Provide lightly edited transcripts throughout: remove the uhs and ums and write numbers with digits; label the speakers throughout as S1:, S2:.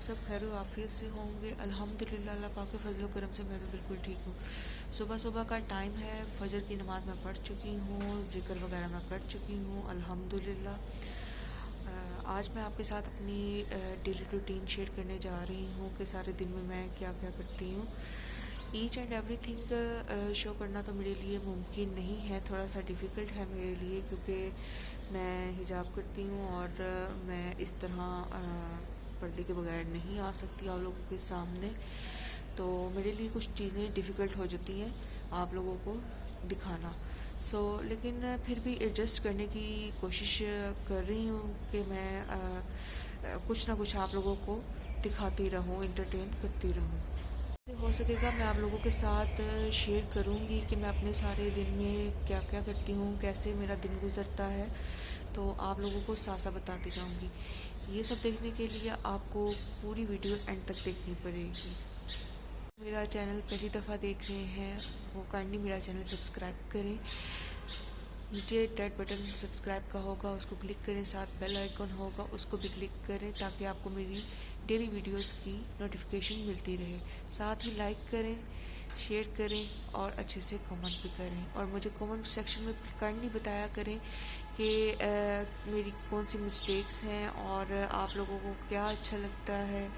S1: सब खैर आफियत से होंगे। अल्हम्दुलिल्लाह अल्लाह पाक के फजल करम से मैं भी बिल्कुल ठीक हूँ। सुबह सुबह का टाइम है, फजर की नमाज़ मैं पढ़ चुकी हूँ, ज़िक्र वगैरह मैं कर चुकी हूँ अल्हम्दुलिल्लाह। आज मैं आपके साथ अपनी डेली रूटीन शेयर करने जा रही हूँ कि सारे दिन में मैं क्या क्या करती हूँ। ईच एंड एवरीथिंग शो करना तो मेरे लिए मुमकिन नहीं है, थोड़ा सा डिफ़िकल्ट है मेरे लिए, क्योंकि मैं हिजाब करती हूँ और मैं इस तरह पर्दे के बगैर नहीं आ सकती आप लोगों के सामने। तो मेरे लिए कुछ चीज़ें डिफ़िकल्ट हो जाती हैं आप लोगों को दिखाना। लेकिन फिर भी एडजस्ट करने की कोशिश कर रही हूँ कि मैं कुछ ना कुछ आप लोगों को दिखाती रहूँ, एंटरटेन करती रहूँ। हो सकेगा मैं आप लोगों के साथ शेयर करूँगी कि मैं अपने सारे दिन में क्या क्या करती हूँ, कैसे मेरा दिन गुजरता है, तो आप लोगों को साथ साथ बताती जाऊँगी। ये सब देखने के लिए आपको पूरी वीडियो एंड तक देखनी पड़ेगी। मेरा चैनल पहली दफ़ा देख रहे हैं वो काइंडली मेरा चैनल सब्सक्राइब करें। नीचे रेड बटन सब्सक्राइब का होगा, उसको क्लिक करें, साथ बेल आइकन होगा उसको भी क्लिक करें ताकि आपको मेरी डेली वीडियोस की नोटिफिकेशन मिलती रहे। साथ ही लाइक करें, शेयर करें और अच्छे से कमेंट भी करें। और मुझे कमेंट सेक्शन में काइंडली बताया करें कि मेरी कौन सी मिस्टेक्स हैं और आप लोगों को क्या अच्छा लगता है।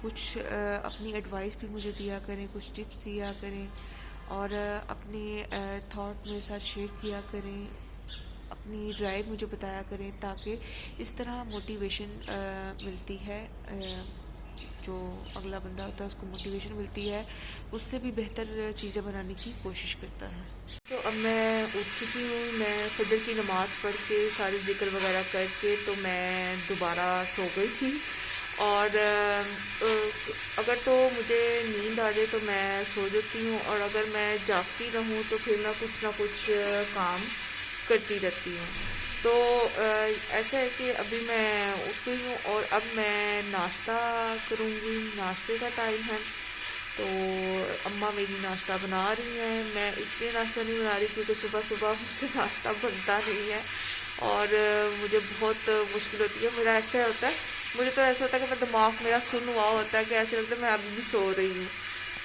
S1: कुछ अपनी एडवाइस भी मुझे दिया करें, कुछ टिप्स दिया करें और अपने थॉट मेरे साथ शेयर किया करें, अपनी राय मुझे बताया करें, ताकि इस तरह मोटिवेशन मिलती है। जो अगला बंदा होता है उसको मोटिवेशन मिलती है, उससे भी बेहतर चीज़ें बनाने की कोशिश करता है। तो अब मैं उठ चुकी हूँ, मैं फजर की नमाज़ पढ़ के सारी जिक्र वगैरह करके तो मैं दोबारा सो गई थी। और अगर तो मुझे नींद आ जाए तो मैं सो जाती हूँ, और अगर मैं जागती रहूँ तो फिर मैं कुछ ना कुछ काम करती रहती हूँ। तो ऐसा है कि अभी मैं उठ गई हूँ और अब मैं नाश्ता करूँगी। नाश्ते का टाइम है, तो अम्मा मेरी नाश्ता बना रही हैं। मैं इसलिए नाश्ता नहीं बना रही क्योंकि सुबह सुबह मुझसे नाश्ता बनता नहीं है और मुझे बहुत मुश्किल होती है। मेरा ऐसा होता है, मुझे तो ऐसा होता है कि मैं दिमाग मेरा सुन हुआ होता है कि ऐसे लगता है मैं अभी भी सो रही हूँ।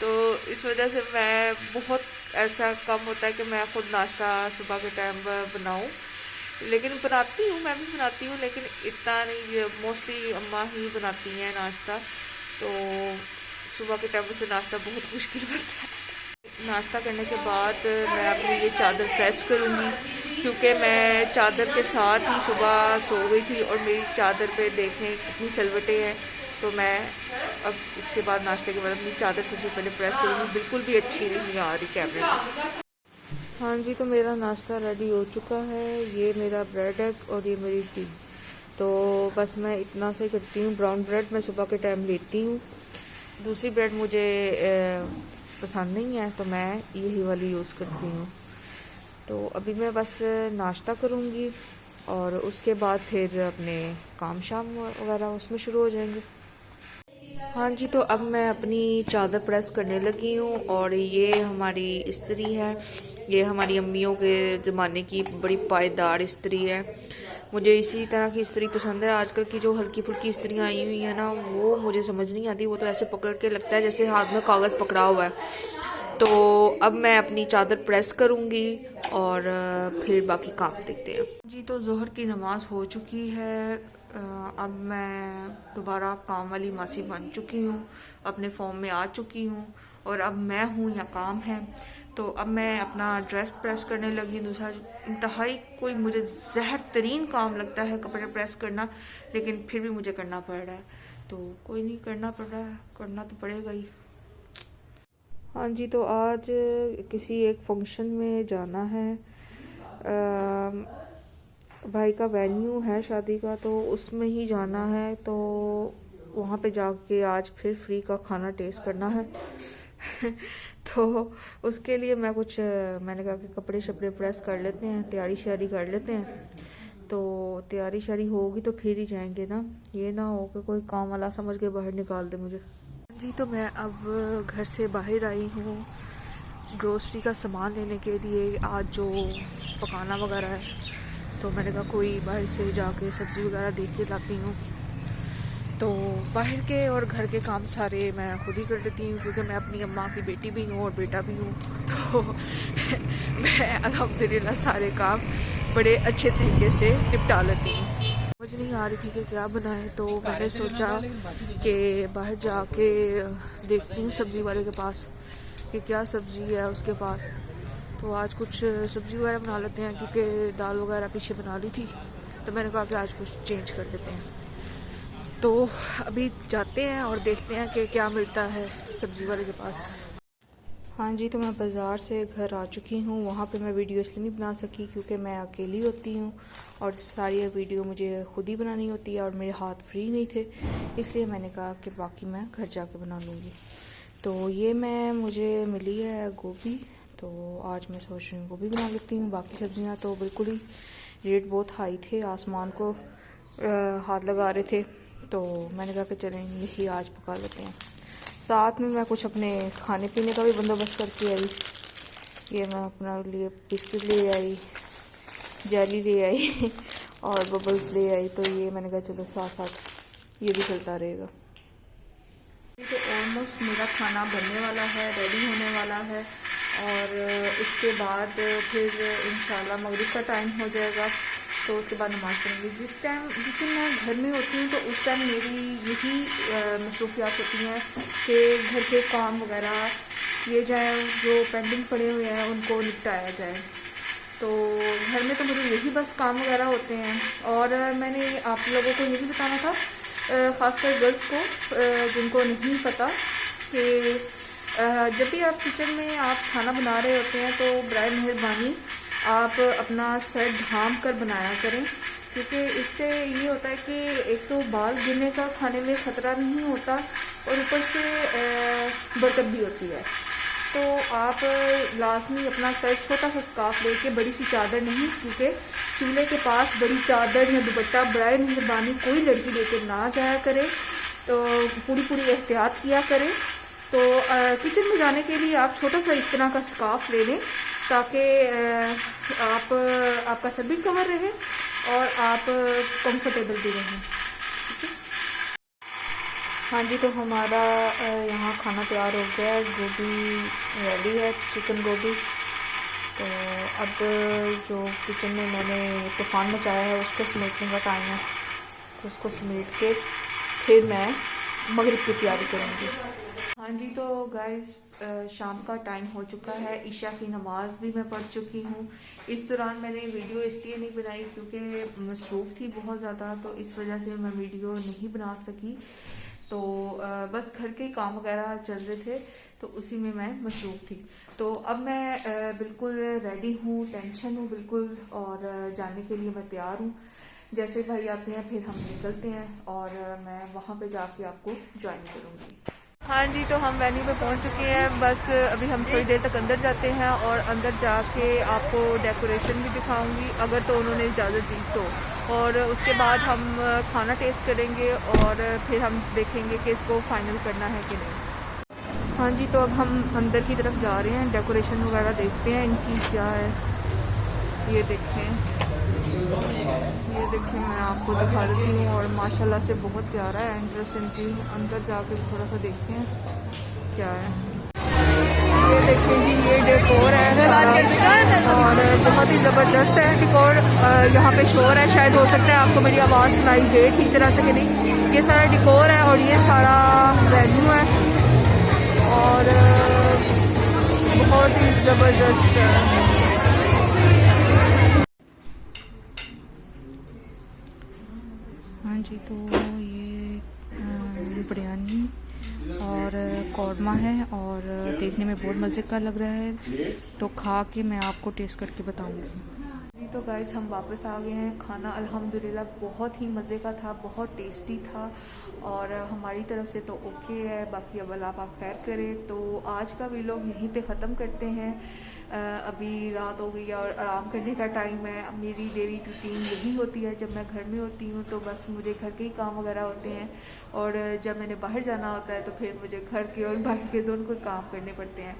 S1: तो इस वजह से मैं बहुत ऐसा कम होता है कि मैं खुद नाश्ता सुबह के टाइम बनाऊँ। लेकिन बनाती हूँ, मैं भी बनाती हूँ, लेकिन इतना नहीं, मोस्टली अम्मा ही बनाती हैं नाश्ता। तो सुबह के टाइम से नाश्ता बहुत मुश्किल बनता है। नाश्ता करने के बाद मैं अपनी ये चादर प्रेस करूँगी क्योंकि मैं चादर के साथ ही सुबह सो गई थी और मेरी चादर पे देखें कितनी सलवटें हैं। तो मैं अब इसके बाद नाश्ते के बाद अपनी चादर सबसे पहले प्रेस करूँगी। बिल्कुल भी अच्छी नहीं आ रही कैमरे में। हाँ जी, तो मेरा नाश्ता रेडी हो चुका है। ये मेरा ब्रेड है और ये मेरी टी। तो बस मैं इतना से करती हूँ। ब्राउन ब्रेड मैं सुबह के टाइम लेती हूँ, दूसरी ब्रेड मुझे पसंद नहीं है तो मैं यही वाली यूज़ करती हूँ। तो अभी मैं बस नाश्ता करूँगी और उसके बाद फिर अपने काम शाम वगैरह उसमें शुरू हो जाएंगे। हाँ जी, तो अब मैं अपनी चादर प्रेस करने लगी हूँ और ये हमारी इस्त्री है। ये हमारी अम्मियों के ज़माने की बड़ी पायदार इस्त्री है। मुझे इसी तरह की इस्त्री पसंद है। आजकल की जो हल्की फुल्की इस्त्रियाँ आई हुई हैं ना, वो मुझे समझ नहीं आती। वो तो ऐसे पकड़ के लगता है जैसे हाथ में कागज़ पकड़ा हुआ है। तो अब मैं अपनी चादर प्रेस करूँगी और फिर बाकी काम देखते हैं। जी, तो ज़ोहर की नमाज़ हो चुकी है। अब मैं दोबारा काम वाली मासी बन चुकी हूँ, अपने फॉर्म में आ चुकी हूँ और अब मैं हूँ या काम है। तो अब मैं अपना ड्रेस प्रेस करने लगी। दूसरा इंतहाई कोई मुझे जहर तरीन काम लगता है कपड़े प्रेस करना, लेकिन फिर भी मुझे करना पड़ रहा है। तो कोई नहीं, करना पड़ रहा है, करना तो पड़ेगा ही। हाँ जी, तो आज किसी एक फंक्शन में जाना है। भाई का वेन्यू है शादी का, तो उसमें ही जाना है। तो वहाँ पे जाके आज फिर फ्री का खाना टेस्ट करना है। तो उसके लिए मैंने कहा कि कपड़े शपड़े प्रेस कर लेते हैं, तैयारी श्यारी कर लेते हैं। तो तैयारी श्यारी होगी तो फिर ही जाएंगे ना, ये ना हो कि कोई काम वाला समझ के बाहर निकाल दे मुझे। जी, तो मैं अब घर से बाहर आई हूँ ग्रोसरी का सामान लेने के लिए। आज जो पकाना वगैरह है, तो मैंने कहा कोई बाहर से जाके सब्ज़ी वगैरह देख के लाती हूँ। तो बाहर के और घर के काम सारे मैं खुद ही कर लेती हूँ, क्योंकि मैं अपनी अम्मा की बेटी भी हूँ और बेटा भी हूँ। तो मैं अल्हम्दुलिल्लाह सारे काम बड़े अच्छे तरीके से निपटा लेती हूँ। मुझे नहीं आ रही थी कि क्या बनाएं, तो मैंने सोचा कि बाहर जाके देखती हूँ सब्ज़ी वाले के पास कि क्या सब्ज़ी है उसके पास। तो आज कुछ सब्ज़ी वगैरह बना लेते हैं, क्योंकि दाल वगैरह पीछे बना ली थी, तो मैंने कहा कि आज कुछ चेंज कर लेते हैं। तो अभी जाते हैं और देखते हैं कि क्या मिलता है सब्ज़ी वाले के पास। हाँ जी, तो मैं बाज़ार से घर आ चुकी हूँ। वहाँ पे मैं वीडियो इसलिए नहीं बना सकी क्योंकि मैं अकेली होती हूँ और सारी वीडियो मुझे खुद ही बनानी होती है और मेरे हाथ फ्री नहीं थे, इसलिए मैंने कहा कि बाकी मैं घर जाके बना लूँगी। तो ये मुझे मिली है गोभी, तो आज मैं सोच रही हूँ गोभी बना लेती हूँ। बाकी सब्ज़ियाँ तो बिल्कुल ही रेट बहुत हाई थे, आसमान को हाथ लगा रहे थे, तो मैंने कहा कि चलें यही आज पका लेते हैं। साथ में मैं कुछ अपने खाने पीने का भी बंदोबस्त करके आई। ये मैं अपना लिए बिस्किट ले आई, जेली ले आई और बबल्स ले आई, तो ये मैंने कहा चलो साथ साथ ये भी चलता रहेगा। तो ऑलमोस्ट मेरा खाना बनने वाला है, रेडी होने वाला है, और इसके बाद फिर इंशाल्लाह मगरिब का टाइम हो जाएगा, तो उसके बाद नमाज़ पढ़ेंगे। जिस दिन मैं घर में होती हूँ तो उस टाइम मेरी यही मसरूफियात होती हैं कि घर के काम वगैरह किए जाए, जो पेंडिंग पड़े हुए हैं उनको निपटाया जाए। तो घर में तो मुझे यही बस काम वगैरह होते हैं। और मैंने आप लोगों को यही बताना था, ख़ासकर गर्ल्स को जिनको नहीं पता, कि जब भी आप किचन में आप खाना बना रहे होते हैं तो बराए मेहरबानी आप अपना सर ढांप कर बनाया करें, क्योंकि इससे ये होता है कि एक तो बाल गिरने का खाने में ख़तरा नहीं होता और ऊपर से बरकत भी होती है। तो आप लाजमी अपना सर छोटा सा स्कार्फ लेके, बड़ी सी चादर नहीं, क्योंकि चूल्हे के पास बड़ी चादर या दुपट्टा बराए मेहरबानी कोई लड़की लेके ना जाया करे, तो पूरी एहतियात किया करें। तो किचन में जाने के लिए आप छोटा सा इस तरह का स्कार्फ ले लें, ताकि आपका सर भी कवर रहे और आप कंफर्टेबल भी रहें। हाँ जी, तो हमारा यहाँ खाना तैयार हो गया है, गोभी रेडी है, चिकन गोभी। तो अब जो किचन में मैंने तूफ़ान मचाया है उसको समेटने का टाइम है, तो उसको समेट के फिर मैं मगरिब की तैयारी करूँगी। हाँ जी, तो गाइस शाम का टाइम हो चुका है, ईशा की नमाज भी मैं पढ़ चुकी हूँ। इस दौरान मैंने वीडियो इसलिए नहीं बनाई क्योंकि मसरूफ़ थी बहुत ज़्यादा, तो इस वजह से मैं वीडियो नहीं बना सकी। तो बस घर के काम वगैरह चल रहे थे, तो उसी में मैं मसरूफ़ थी। तो अब मैं बिल्कुल रेडी हूँ, टेंशन हूँ बिल्कुल, और जाने के लिए मैं तैयार हूँ। जैसे भाई आते हैं फिर हम निकलते हैं और मैं वहाँ पे जाके आपको ज्वाइन करूँगी। हाँ जी, तो हम वेन्यू पे पहुंच चुके हैं। बस अभी हम थोड़ी देर तक अंदर जाते हैं और अंदर जाके आपको डेकोरेशन भी दिखाऊंगी, अगर तो उन्होंने इजाज़त दी तो। और उसके बाद हम खाना टेस्ट करेंगे और फिर हम देखेंगे कि इसको फाइनल करना है कि नहीं। हाँ जी, तो अब हम अंदर की तरफ जा रहे हैं, डेकोरेशन वगैरह देखते हैं इनकी क्या है। ये देखें, मैं आपको दिखा देती हूँ, और माशाल्लाह से बहुत प्यारा है एंट्रेंस इनकी। अंदर जाके थोड़ा सा देखते हैं क्या है। ये देखें जी, ये डेकोर है और बहुत ही ज़बरदस्त है डेकोर। यहाँ पे शोर है, शायद हो सकता है आपको मेरी आवाज़ सुनाई दे ठीक तरह से कि नहीं। ये सारा डेकोर है और ये सारा वेन्यू है और बहुत ही ज़बरदस्त है। हाँ जी, तो ये बिरयानी और कौरमा है और देखने में बहुत मज़े का लग रहा है, तो खा के मैं आपको टेस्ट करके बताऊंगी। जी तो गाइस, हम वापस आ गए हैं। खाना अल्हम्दुलिल्लाह बहुत ही मज़े का था, बहुत टेस्टी था और हमारी तरफ से तो ओके है। बाकी अब अल्लाह पाक खैर करे। तो आज का व्लॉग यहीं पे ख़त्म करते हैं। अभी रात हो गई है और आराम करने का टाइम है। मेरी डेली रूटीन यही होती है, जब मैं घर में होती हूँ तो बस मुझे घर के ही काम वगैरह होते हैं, और जब मैंने बाहर जाना होता है तो फिर मुझे घर के और बाहर के दोनों को काम करने पड़ते हैं।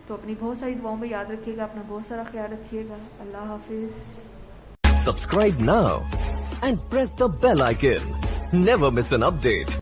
S1: तो अपनी बहुत सारी दुआओं में याद रखिएगा, अपना बहुत सारा ख्याल रखिएगा। अल्लाह हाफिज़।
S2: Subscribe now and press the bell icon. Never miss an update.